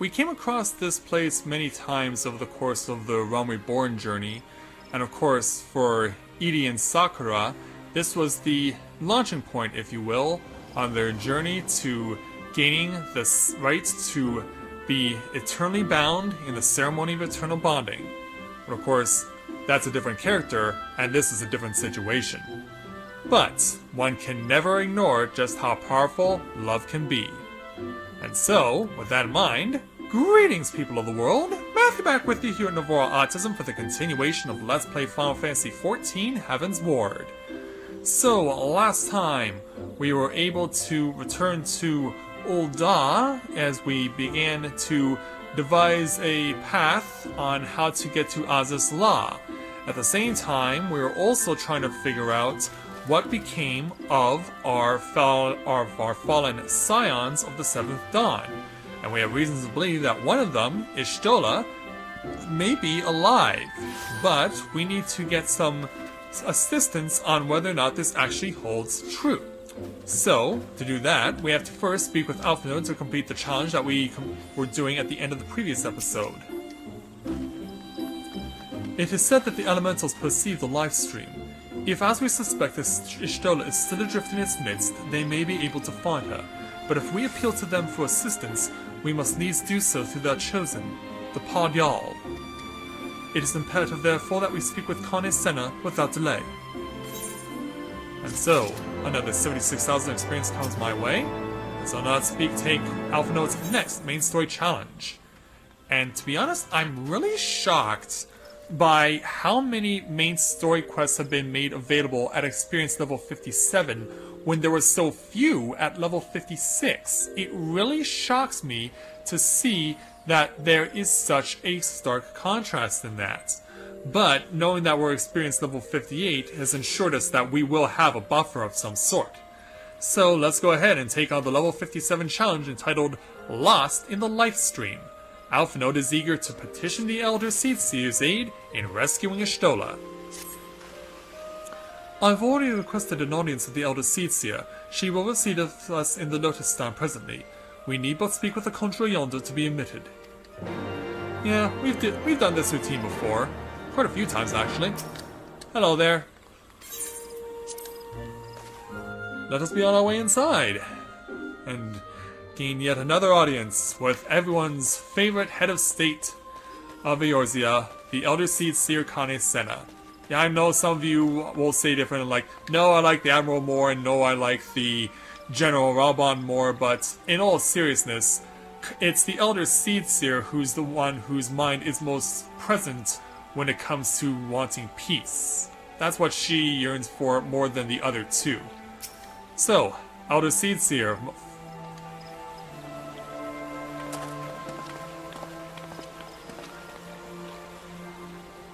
we came across this place many times over the course of the Realm Reborn journey, and of course for Edie and Sakura, this was the launching point, if you will, on their journey to gaining the right to be eternally bound in the ceremony of eternal bonding. But of course, that's a different character, and this is a different situation. But one can never ignore just how powerful love can be. And so, with that in mind, greetings people of the world! Matthew back with you here at Novora Autism for the continuation of Let's Play Final Fantasy XIV Heavensward. So, last time, we were able to return to Ul'dah as we began to devise a path on how to get to Azus La. At the same time, we were also trying to figure out what became of our fallen Scions of the Seventh Dawn. And we have reasons to believe that one of them, Y'shtola, may be alive. But we need to get some assistance on whether or not this actually holds true. So, to do that, we have to first speak with Alphinaud to complete the challenge that we were doing at the end of the previous episode. It is said that the elementals perceive the live stream. If, as we suspect, this Y'shtola is still adrift in its midst, they may be able to find her. But if we appeal to them for assistance, we must needs do so through their chosen, the Padyal. It is imperative, therefore, that we speak with Kane Senna without delay. And so, another 76,000 experience comes my way, so now let's take Alphinaud's next main story challenge. And to be honest, I'm really shocked by how many main story quests have been made available at experience level 57 when there were so few at level 56. It really shocks me to see that there is such a stark contrast in that. But knowing that we're experience level 58 has ensured us that we will have a buffer of some sort. So let's go ahead and take on the level 57 challenge entitled Lost in the Lifestream. Alphinaud is eager to petition the Elder Seedseer's aid in rescuing Y'shtola. I've already requested an audience with the Elder Seedseer. She will receive us in the Lotus Town presently. We need but speak with the conjurer yonder to be admitted. Yeah, we've done this routine before. Quite a few times, actually. Hello there. Let us be on our way inside. And gain yet another audience with everyone's favorite head of state of Eorzea, the Elder Seedseer Kane Senna. Yeah, I know some of you will say different, like, no, I like the Admiral more, and no, I like the General Raubon more, but in all seriousness, it's the Elder Seedseer who's the one whose mind is most present when it comes to wanting peace. That's what she yearns for more than the other two. So, Elder Seedseer,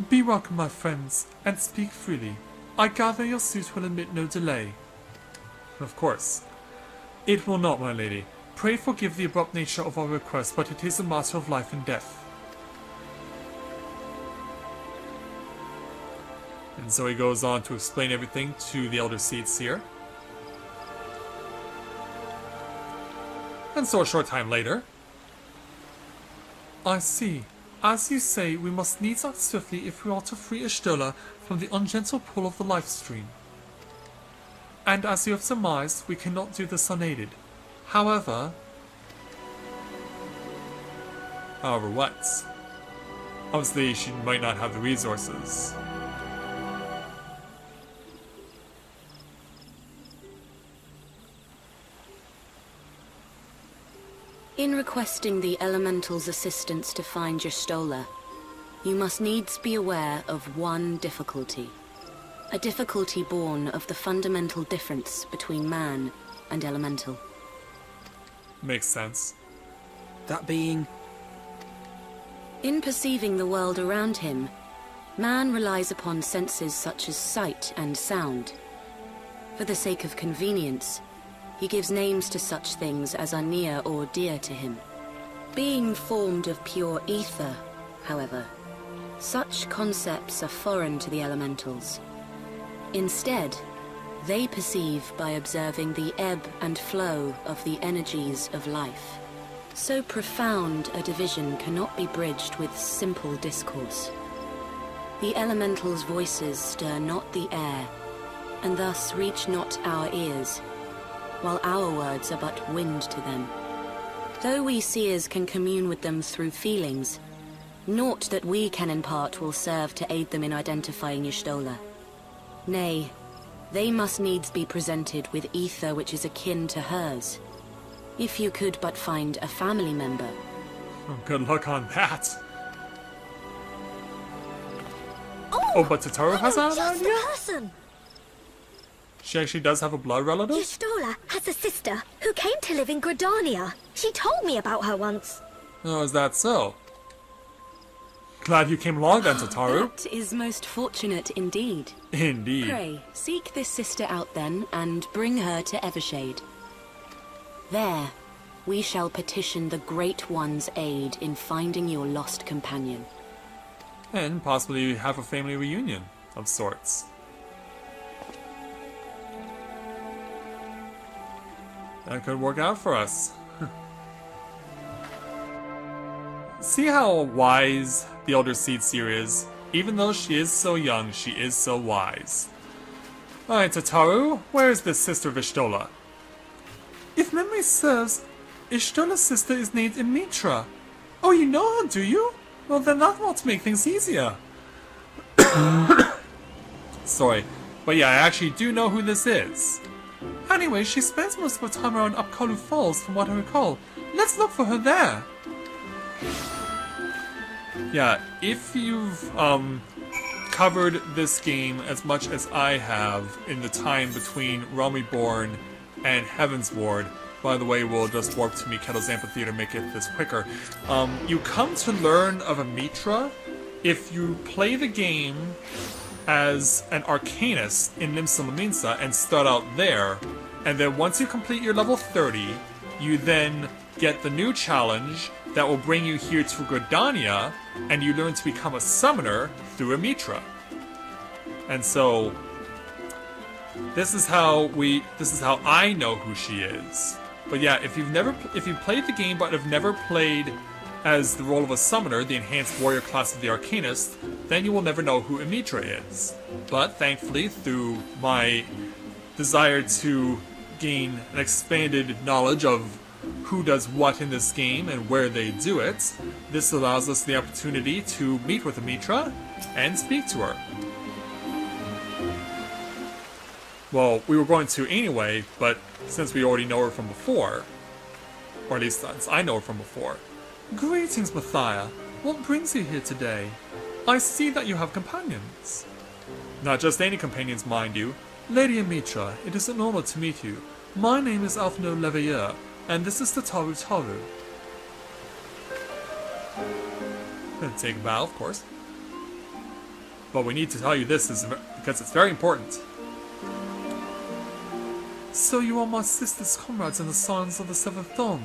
be welcome, my friends, and speak freely. I gather your suit will admit no delay. Of course. It will not, my lady. Pray forgive the abrupt nature of our request, but it is a matter of life and death. And so he goes on to explain everything to the Elder Seedseer. And so a short time later, I see. As you say, we must needs act swiftly if we are to free Y'shtola from the ungentle pull of the life stream. And as you have surmised, we cannot do this unaided. However, what? Obviously, she might not have the resources. In requesting the Elemental's assistance to find Y'shtola, you must needs be aware of one difficulty. A difficulty born of the fundamental difference between man and Elemental. Makes sense. That being? In perceiving the world around him, man relies upon senses such as sight and sound. For the sake of convenience, he gives names to such things as are near or dear to him. Being formed of pure ether, however, such concepts are foreign to the elementals. Instead, they perceive by observing the ebb and flow of the energies of life. So profound a division cannot be bridged with simple discourse. The elementals' voices stir not the air, and thus reach not our ears, while our words are but wind to them. Though we seers can commune with them through feelings, naught that we can impart will serve to aid them in identifying Y'shtola. Nay, they must needs be presented with ether which is akin to hers. If you could but find a family member. Oh, good luck on that. Oh, but Tataru has an just idea? the person. She actually does have a blood relative? Y'shtola has a sister who came to live in Gridania. She told me about her once. Oh, is that so? Glad you came along then, Tataru. That is most fortunate indeed. Indeed. Pray, seek this sister out then, and bring her to Evershade. There, we shall petition the Great One's aid in finding your lost companion. And possibly have a family reunion of sorts. That could work out for us. See how wise the Elder Seedseer is? Even though she is so young, she is so wise. Alright, Tataru, where is this sister of Y'shtola? If memory serves, Y'shtola's sister is named Imitra. Oh, you know her, do you? Well, then that ought to make things easier. Sorry, but yeah, I actually do know who this is. Anyway, she spends most of her time around Upkalu Falls, from what I recall. Let's look for her there. Yeah, if you've covered this game as much as I have in the time between Realm Reborn and Heavensward, by the way, we'll just warp to Miketta's amphitheater to make it this quicker. You come to learn of Imitra if you play the game as an Arcanist in Nimsa and start out there, and then once you complete your level 30, you then get the new challenge that will bring you here to Gridania, and you learn to become a summoner through Imitra. And so, this is how I know who she is. But yeah, if you've played the game but have never played as the role of a summoner, the enhanced warrior class of the Arcanist, then you will never know who Imitra is. But thankfully, through my desire to gain an expanded knowledge of who does what in this game and where they do it, this allows us the opportunity to meet with Imitra and speak to her. Well, we were going to anyway, but since we already know her from before, or at least since I know her from before. Greetings, Mathia. What brings you here today? I see that you have companions. Not just any companions, mind you. Lady Imitra, it is an honor to meet you. My name is Alphinaud, and this is Tataru. Gonna take a bow, of course. But we need to tell you this because it's very important. So you are my sister's comrades in the Scions of the Seventh Dawn.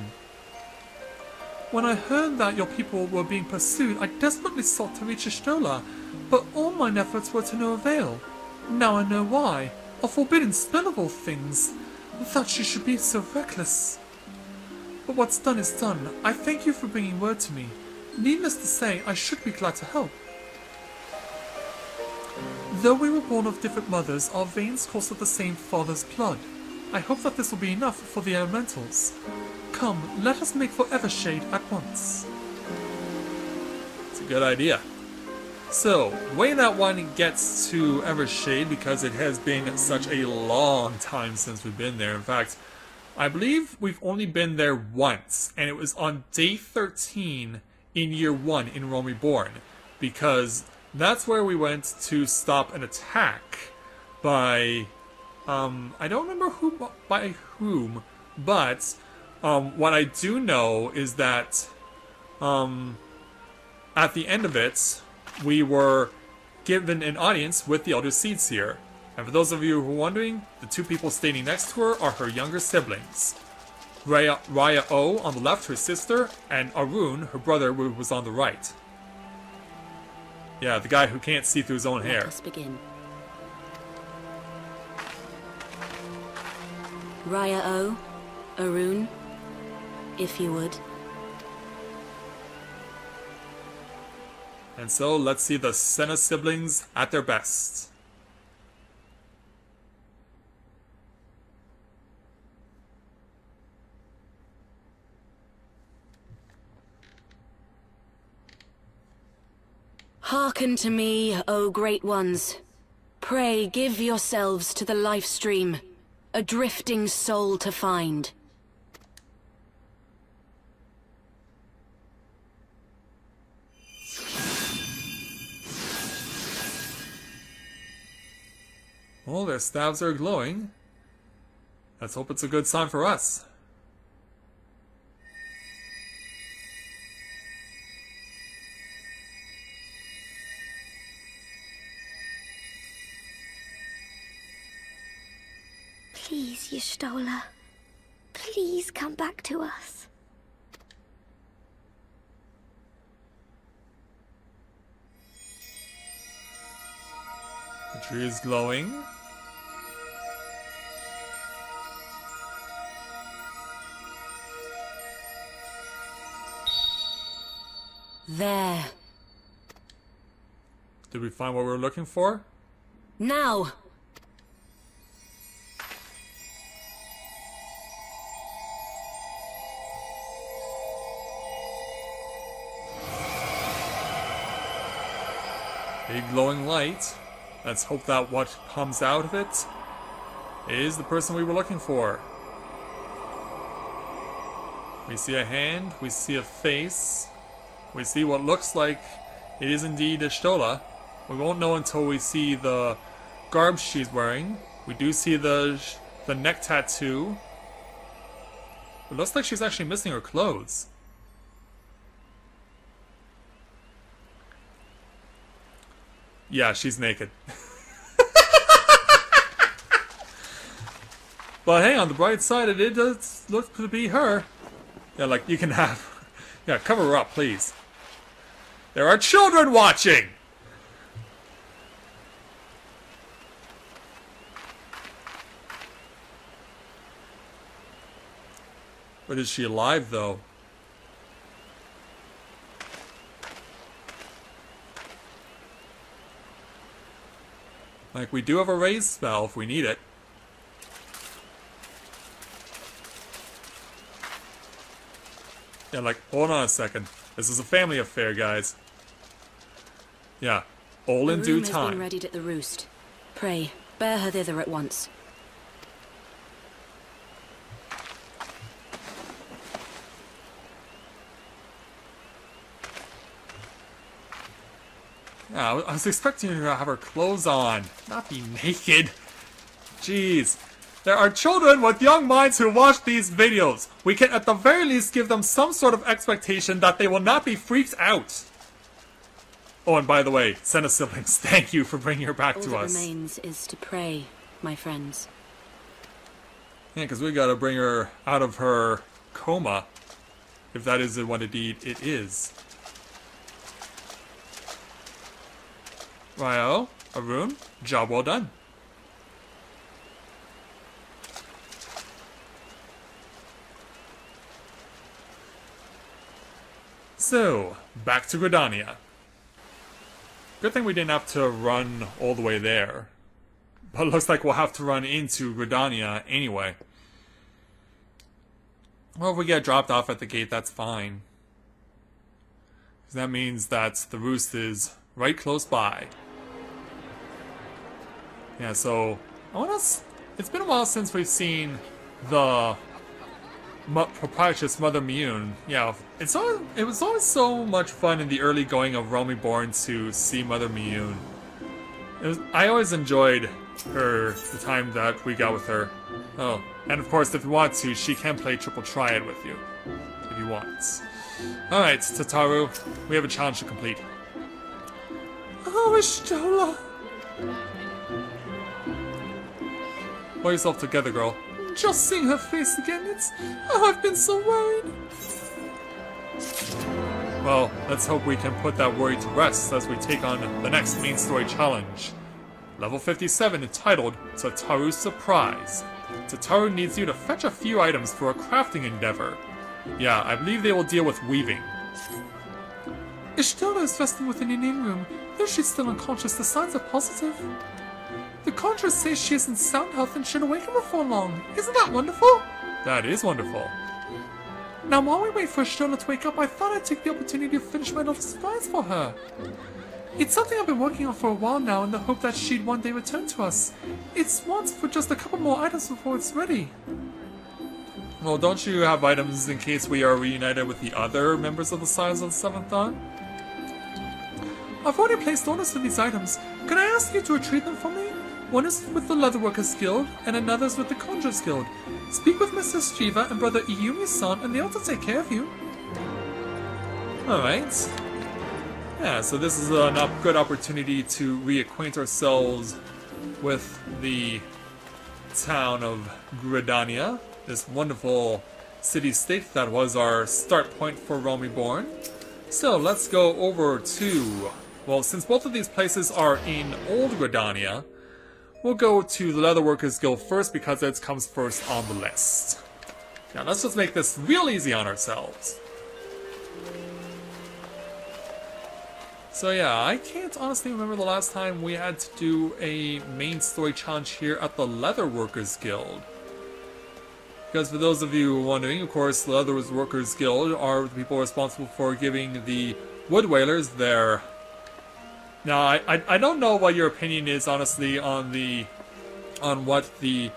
When I heard that your people were being pursued, I desperately sought to reach Y'shtola, but all mine efforts were to no avail. Now I know why. A forbidden spell of all things. That she should be so reckless. But what's done is done. I thank you for bringing word to me. Needless to say, I should be glad to help. Though we were born of different mothers, our veins course of the same father's blood. I hope that this will be enough for the elementals. Come, let us make for Evershade at once. It's a good idea. So, the way that one gets to Evershade, because it has been such a long time since we've been there. In fact, I believe we've only been there once, and it was on day 13 in year 1 in Realm Reborn, because that's where we went to stop an attack by, I don't remember by whom, but what I do know is that at the end of it, we were given an audience with the Elder Seedseer. And for those of you who are wondering, the two people standing next to her are her younger siblings. Raya O on the left, her sister, and Arun, her brother, who was on the right. Yeah, the guy who can't see through his own hair. Let us begin. Raya O, Arun, if you would. And so, let's see the Senna siblings at their best. Hearken to me, O great ones. Pray give yourselves to the life stream, a drifting soul to find. Well, their staves are glowing. Let's hope it's a good sign for us. Please, Y'shtola. Please come back to us. The tree is glowing. There. Did we find what we were looking for? Now! A glowing light. Let's hope that what comes out of it is the person we were looking for. We see a hand, we see a face, we see what looks like it is indeed Y'shtola. We won't know until we see the garb she's wearing. We do see the neck tattoo. It looks like she's actually missing her clothes. Yeah, she's naked. But hey, on the bright side, it does look to be her. Yeah, like, you can have... Yeah, cover her up, please. There are children watching! But is she alive, though? Like, we do have a raise spell if we need it. Yeah, like, hold on a second. This is a family affair, guys. Yeah, all in due The room has time. been readied at the roost. Pray, bear her thither at once. Yeah, I was expecting her to have her clothes on, not be naked. Jeez. There are children with young minds who watch these videos. We can at the very least give them some sort of expectation that they will not be freaked out. Oh, and by the way, Senna siblings, thank you for bringing her back All to that us. remains is to pray, my friends. Yeah, because we gotta bring her out of her coma, if that is what indeed it is. Ryo, Arun, job well done. So, back to Gridania. Good thing we didn't have to run all the way there. But it looks like we'll have to run into Gridania anyway. Well, if we get dropped off at the gate, that's fine. 'Cause that means that the roost is right close by. Yeah, so it's been a while since we've seen the proprietress Mother Miyun. Yeah, it was always so much fun in the early going of Realm Reborn to see Mother Miyun. I always enjoyed the time that we got with her. Oh, and of course, if you want to, she can play Triple Triad with you, if you want. Alright, Tataru, we have a challenge to complete. Oh, Y'shtola! Pull yourself together, girl. Just seeing her face again, I've been so worried. Well, let's hope we can put that worry to rest as we take on the next main story challenge. Level 57, entitled Tataru's Surprise. Tataru needs you to fetch a few items for a crafting endeavor. Yeah, I believe they will deal with weaving. Ishtola is resting within an inn room, though she's still unconscious. The signs are positive. The conjurers say she is in sound health and should awaken before long. Isn't that wonderful? That is wonderful. Now, while we wait for Ishtola to wake up, I thought I'd take the opportunity to finish my little surprise for her. It's something I've been working on for a while now in the hope that she'd one day return to us. It's wants for just a couple more items before it's ready. Well, don't you have items in case we are reunited with the other members of the Scions of the Seventh Dawn? I've already placed orders for these items. Could I ask you to retrieve them for me? One is with the Leatherworkers Guild, and another's with the Conjurers Guild. Speak with Mrs. Shiva and Brother Iyumi-san, and they'll take care of you. Alright. Yeah, so this is a good opportunity to reacquaint ourselves with the town of Gridania, this wonderful city-state that was our start point for Realm Reborn. So let's go over to, well, since both of these places are in Old Gridania, we'll go to the Leatherworkers Guild first because it comes first on the list. Now let's just make this real easy on ourselves. So yeah, I can't honestly remember the last time we had to do a main story challenge here at the Leatherworkers Guild. Because for those of you wondering, of course, the Leatherworkers Guild are the people responsible for giving the Wood Whalers their... Now, I don't know what your opinion is, honestly, on what the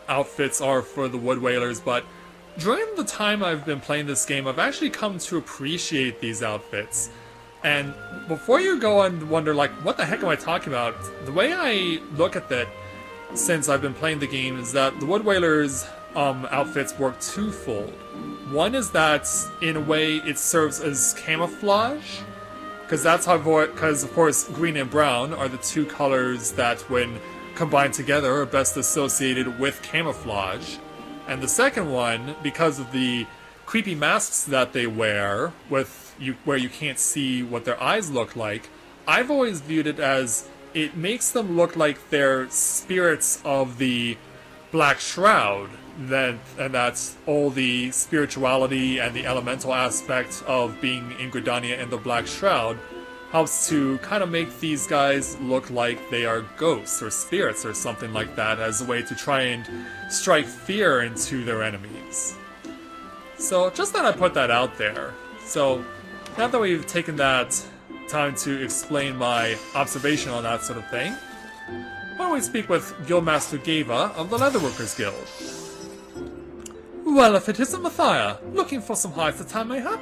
outfits are for the Wood Whalers, but during the time I've been playing this game, I've actually come to appreciate these outfits. And before you go and wonder, like, what the heck am I talking about? The way I look at that, since I've been playing the game, is that the Wood Whalers' outfits work twofold. One is that, in a way, it serves as camouflage. Because that's how, because of course, green and brown are the two colors that, when combined together, are best associated with camouflage. And the second one, because of the creepy masks that they wear, where you can't see what their eyes look like, I've always viewed it as it makes them look like they're spirits of the Black Shroud. And that's all the spirituality and the elemental aspect of being in Gridania and the Black Shroud helps to kind of make these guys look like they are ghosts or spirits or something like that as a way to try and strike fear into their enemies. So just thought I'd put that out there. So now that we've taken that time to explain my observation on that sort of thing, why don't we speak with Guildmaster Gava of the Leatherworkers Guild. Well, if it isn't Mathia, looking for some hides that time mayhap?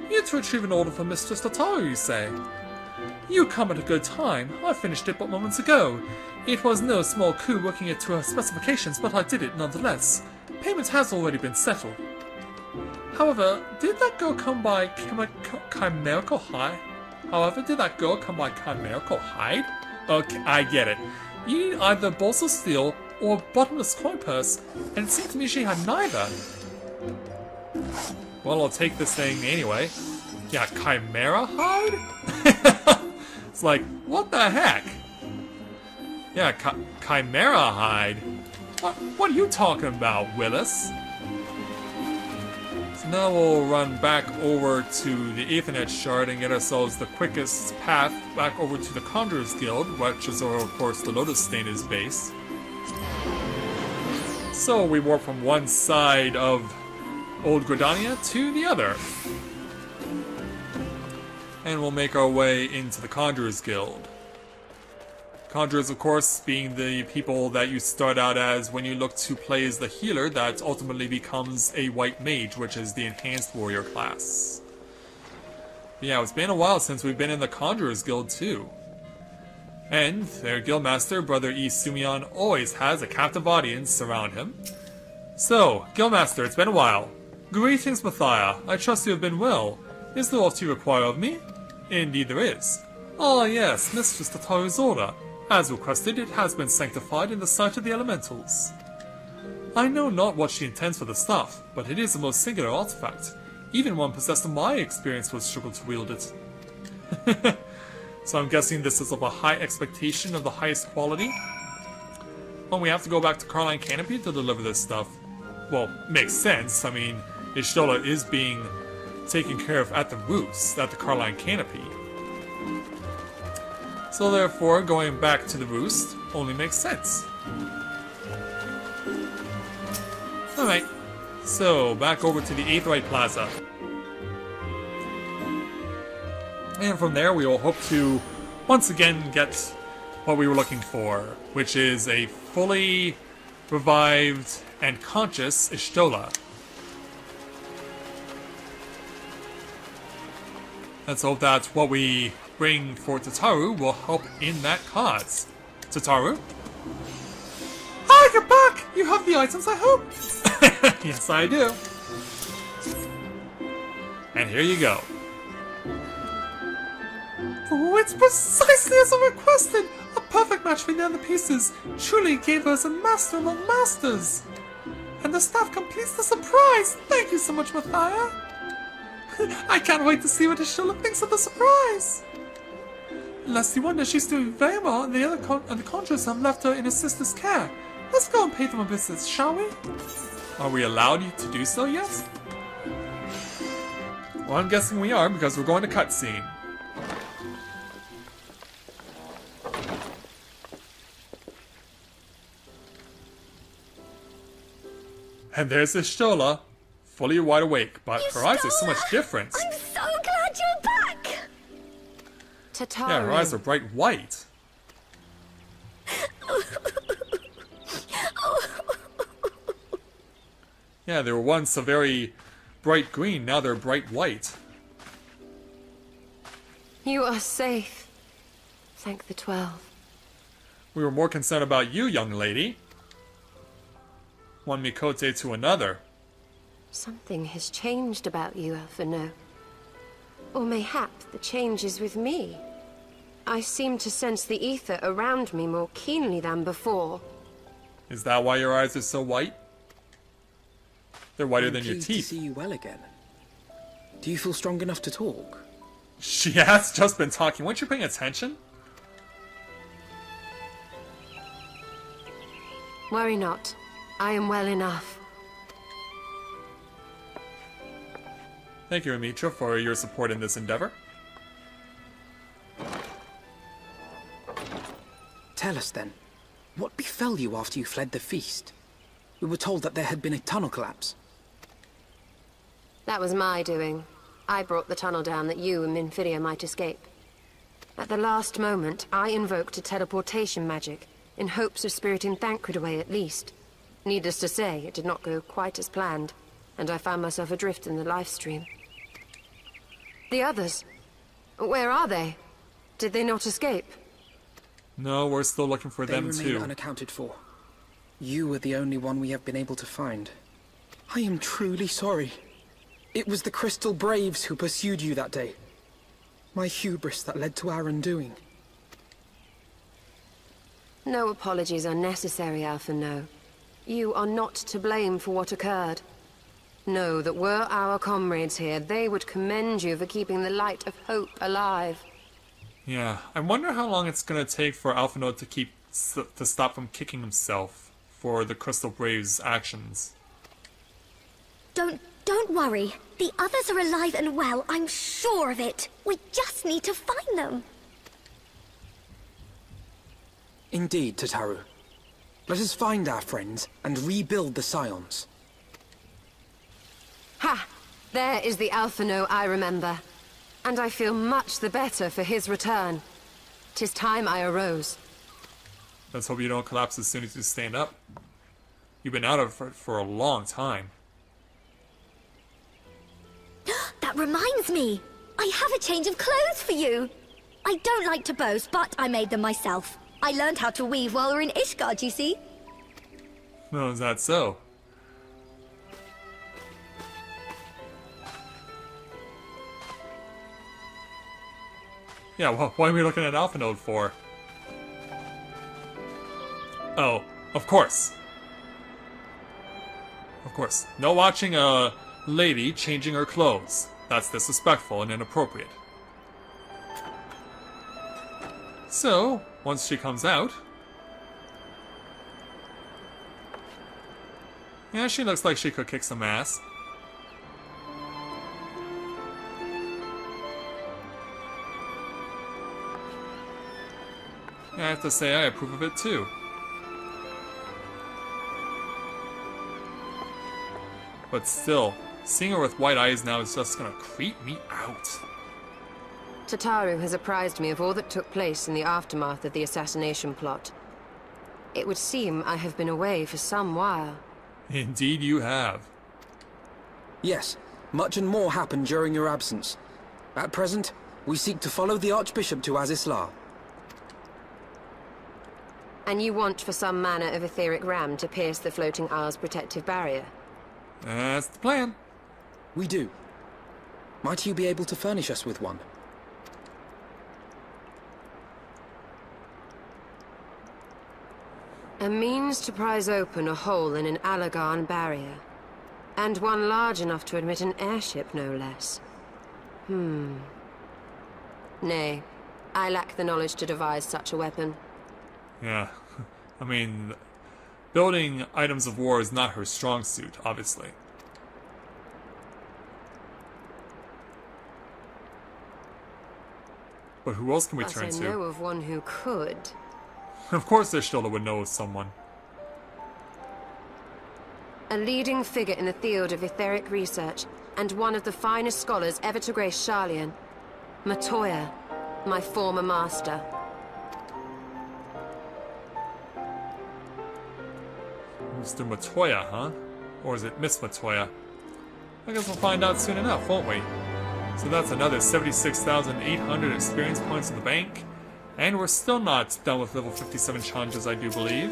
You to retrieve an order for Mistress Tataru, you say? You come at a good time. I finished it but moments ago. It was no small coup working it to her specifications, but I did it nonetheless. Payment has already been settled. However, did that girl come by chimerical hide? Okay, I get it. You need either balls of steel or bottomless coin purse, and it seemed to me she had neither. Well, I'll take this thing anyway. Yeah, chimera hide? It's like, what the heck? Yeah, chimera hide? What are you talking about, Willis? So now we'll run back over to the Aethernet shard and get ourselves the quickest path back over to the Conjurers Guild, which is, of course, the Lotus Stainer's base. So we warp from one side of Old Gridania to the other. And we'll make our way into the Conjurers Guild. Conjurers, of course, being the people that you start out as when you look to play as the healer that ultimately becomes a white mage, which is the enhanced warrior class. But yeah, it's been a while since we've been in the Conjurers Guild too. And their guildmaster, Brother E. Sumion, always has a captive audience around him. So, guildmaster, it's been a while. Greetings, Mathia. I trust you have been well. Is there aught you require of me? Indeed there is. Ah yes, Mistress Tataru's order. As requested, it has been sanctified in the sight of the elementals. I know not what she intends for the stuff, but it is a most singular artifact. Even one possessed of my experience would struggle to wield it. So I'm guessing this is of a high expectation of the highest quality. Well, we have to go back to Carline Canopy to deliver this stuff. Well, makes sense. I mean, Ishtola is being taken care of at the roost, at the Carline Canopy. So therefore, going back to the roost only makes sense. Alright, so back over to the Aetheryte Plaza. And from there we will hope to once again get what we were looking for, which is a fully revived and conscious Y'shtola. Let's hope that what we bring for Tataru will help in that cause. Tataru? Ah, you're back! You have the items, I hope? Yes, I do. And here you go. Oh, it's precisely as I requested! A perfect match for the other pieces. Truly gave us a master among masters. And the staff completes the surprise. Thank you so much, Mathia. I can't wait to see what Y'shtola thinks of the surprise. Lest you wonder, she's doing very well, and the other conjurers have left her in her sister's care. Let's go and pay them a visit, shall we? Are we allowed to do so yet? Well, I'm guessing we are, because we're going to cutscene. And there's Y'shtola, fully wide awake, but her eyes are so much different. I'm so glad you're back! Tataru. Yeah, her eyes are bright white. Yeah, they were once a very bright green, now they're bright white. You are safe. Thank the 12. We were more concerned about you, young lady. One Mikote to another. Something has changed about you, Alphinaud. Or mayhap the change is with me. I seem to sense the ether around me more keenly than before. Is that why your eyes are so white? They're whiter than your Pleased teeth. to see you well again. Do you feel strong enough to talk? She has just been talking. Weren't you paying attention? Worry not. I am well enough. Thank you, Amitra, for your support in this endeavor. Tell us then, what befell you after you fled the feast? We were told that there had been a tunnel collapse. That was my doing. I brought the tunnel down that you and Minfidia might escape. At the last moment, I invoked a teleportation magic, in hopes of spiriting Thancred away at least. Needless to say, it did not go quite as planned, and I found myself adrift in the life stream. The others? Where are they? Did they not escape? No, we're still looking for them They too. remain unaccounted for. You are the only one we have been able to find. I am truly sorry. It was the Crystal Braves who pursued you that day. My hubris that led to our undoing. No apologies are necessary, Alphinaud. You are not to blame for what occurred. Know that were our comrades here, they would commend you for keeping the light of hope alive. Yeah, I wonder how long it's gonna take for Alphinaud to stop from kicking himself for the Crystal Braves' actions. Don't worry. The others are alive and well, I'm sure of it. We just need to find them. Indeed, Tataru. Let us find our friends and rebuild the Scions. Ha! There is the Alphinaud I remember. And I feel much the better for his return. 'Tis time I arose. Let's hope you don't collapse as soon as you stand up. You've been out of it for a long time. That reminds me. I have a change of clothes for you. I don't like to boast, but I made them myself. I learned how to weave while we were in Ishgard, you see. No, is that so? Yeah, well, what are we looking at Alphinaud for? Oh, of course. Of course. No watching a lady changing her clothes. That's disrespectful and inappropriate. So, once she comes out... Yeah, she looks like she could kick some ass. I have to say I approve of it too. But still, seeing her with white eyes now is just gonna creep me out. Tataru has apprised me of all that took place in the aftermath of the assassination plot. It would seem I have been away for some while. Indeed you have. Yes, much and more happened during your absence. At present, we seek to follow the Archbishop to Azisla. And you want for some manner of etheric ram to pierce the floating isle's protective barrier? That's the plan. We do. Might you be able to furnish us with one? A means to prise open a hole in an Alagarn barrier. And one large enough to admit an airship, no less. Nay, I lack the knowledge to devise such a weapon. Yeah, I mean, building items of war is not her strong suit, obviously. But who else can we turn to? I know of one who could. Of course Ishtola would know of someone. A leading figure in the field of etheric research, and one of the finest scholars ever to grace Sharlayan. Matoya, my former master. Mr. Matoya, huh? Or is it Miss Matoya? I guess we'll find out soon enough, won't we? So that's another 76,800 experience points in the bank. And we're still not done with level 57 challenges, I do believe.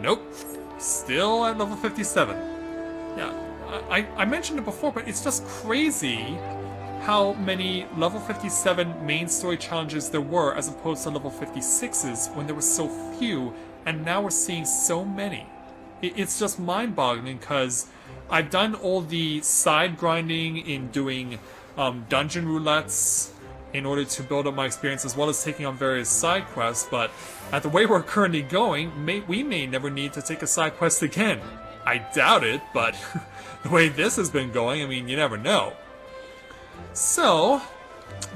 Nope. Still at level 57. Yeah, I mentioned it before, but it's just crazy how many level 57 main story challenges there were as opposed to level 56s when there were so few, and now we're seeing so many. It's just mind-boggling because I've done all the side grinding in doing dungeon roulettes in order to build up my experience, as well as taking on various side quests, but at the way we're currently going, we may never need to take a side quest again. I doubt it, but the way this has been going, I mean, you never know. So,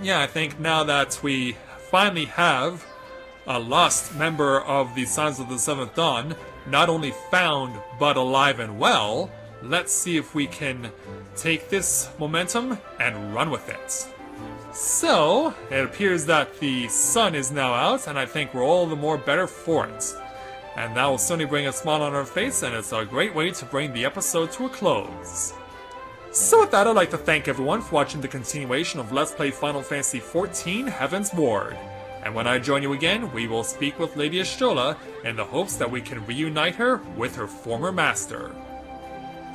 yeah, I think now that we finally have a lost member of the Scions of the Seventh Dawn, not only found, but alive and well, let's see if we can take this momentum and run with it. So, it appears that the sun is now out, and I think we're all the more better for it. And that will certainly bring a smile on our face, and it's a great way to bring the episode to a close. So with that, I'd like to thank everyone for watching the continuation of Let's Play Final Fantasy XIV Heavensward. And when I join you again, we will speak with Lady Y'shtola in the hopes that we can reunite her with her former master.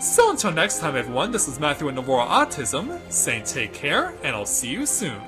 So until next time everyone, this is Matthew and Navora Autism, saying take care, and I'll see you soon.